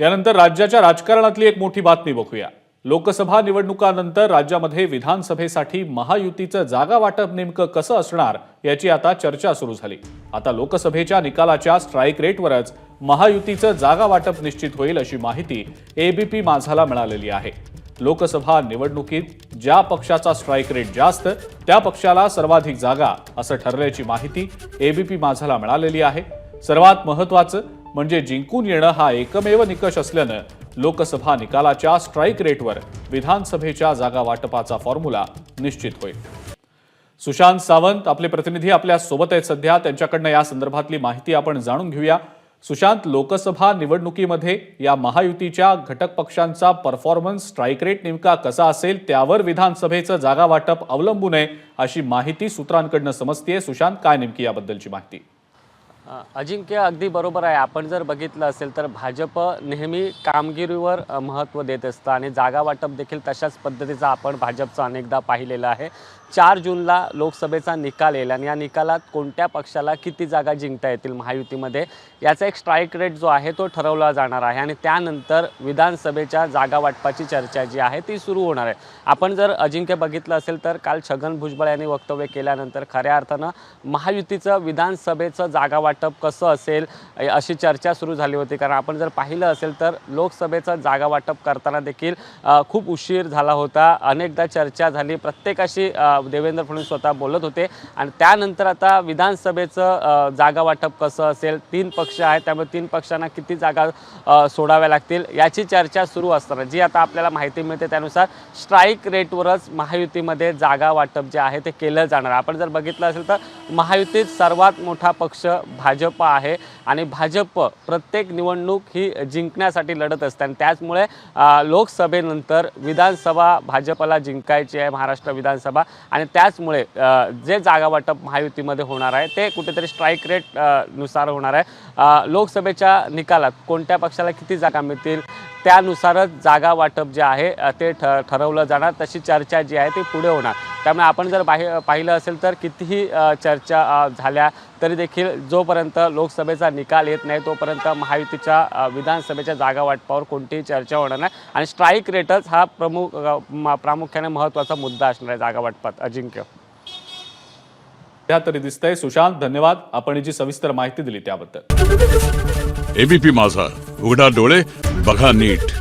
यानंतर राज्याच्या राजकारणातली एक मोठी बातमी बघूया। लोकसभा निवडणुकानंतर राज्यामध्ये विधानसभेसाठी महायुतीचं जागा वाटप नेमकं कसं असणार याची आता चर्चा सुरू झाली। आता लोकसभेच्या निकालाच्या स्ट्राईक रेटवरच महायुतीचं जागा वाटप निश्चित होईल अशी माहिती एबीपी माझाला मिळालेली आहे। लोकसभा निवडणुकीत ज्या पक्षाचा स्ट्राईक रेट जास्त त्या पक्षाला सर्वाधिक जागा असं ठरल्याची माहिती एबीपी माझाला मिळालेली आहे। सर्वात महत्त्वाचं म्हणजे जिंकून येणं हा एकमेव निकष असल्यानं लोकसभा निकालाच्या स्ट्राईक रेटवर विधानसभेच्या जागा वाटपाचा फॉर्म्युला निश्चित होईल। सुशांत सावंत आपले प्रतिनिधी आपल्या सोबत आहेत सध्या, त्यांच्याकडनं या संदर्भातली माहिती आपण जाणून घेऊया। सुशांत, लोकसभा निवडणुकीमध्ये या महायुतीच्या घटक पक्षांचा परफॉर्मन्स स्ट्राईक रेट नेमका कसा असेल त्यावर विधानसभेचं जागा वाटप अवलंबून आहे अशी माहिती सूत्रांकडनं समजतेय। सुशांत, काय नेमकी याबद्दलची माहिती? अजिंक्य, अगदी बरोबर आहे। आपण जर बघितलं असेल तर भाजप नेहमी कामगिरीवर महत्त्व देत असतं आणि जागा वाटप देखील तशाच पद्धतीचा आपण भाजपचा अनेकदा पाहिलेला आहे। 4 जूनला लोकसभेचा निकाल येईल आणि या निकालात कोणत्या पक्षाला किती जागा जिंकता येतील महायुतीमध्ये याचा एक स्ट्राईक रेट जो आहे तो ठरवला जाणार आहे आणि त्यानंतर विधानसभेच्या जागा वाटपाची चर्चा जी आहे ती सुरू होणार आहे। आपण जर अजिंक्य बघितलं असेल तर काल छगन भुजबळ यांनी वक्तव्य केल्यानंतर खऱ्या अर्थानं महायुतीचं विधानसभेचं जागा वाटप कसं असेल अशी चर्चा सुरू झाली होती। कारण आपण जर पाहिलं असेल तर लोकसभेचं जागा वाटप करताना देखील खूप उशीर झाला होता, अनेकदा चर्चा झाली, प्रत्येकाशी देवेंद्र फडणवीस स्वतः बोलत होते आणि त्यानंतर आता विधानसभेचं जागा वाटप कसं असेल, 3 पक्ष आहेत त्यामुळे 3 पक्षांना किती जागा सोडाव्या लागतील याची चर्चा सुरू असताना जी आता आपल्याला माहिती मिळते त्यानुसार स्ट्राईक रेटवरच महायुतीमध्ये जागा वाटप जे आहे ते केलं जाणार। आपण जर बघितलं असेल तर महायुतीत सर्वात मोठा पक्ष भाजप आहे आणि भाजप प्रत्येक निवडणूक ही जिंकण्यासाठी लढत असते आणि त्याचमुळे लोकसभेनंतर विधानसभा भाजपला जिंकायची आहे, महाराष्ट्र विधानसभा, आणि त्याचमुळे जे जागा वाटप महायुतीमध्ये होणार आहे ते कुठेतरी स्ट्राईक रेट नुसार होणार आहे। लोकसभेच्या निकालात कोणत्या पक्षाला किती जागा मिळतील त्यानुसारच जागा वाटप जे आहे ते ठरवलं जाणार, तशी चर्चा जी आहे ती पुढे होणार। त्यामुळे आपण जर पाहिलं असेल तर कितीही चर्चा झाल्या तरी देखील जोपर्यंत लोकसभेचा निकाल येत नाही तोपर्यंत महायुतीच्या विधानसभेच्या जागा वाटपावर कोणतीही चर्चा होणार नाही आणि स्ट्राईक रेटच हा प्रामुख्याने महत्त्वाचा मुद्दा असणार आहे जागा वाटपात। अजिंक्य, त्या तरी दिसतंय। सुशांत, धन्यवाद आपण जी सविस्तर माहिती दिली त्याबद्दल। एबीपी माझा, उघडा डोळे बघा नीट।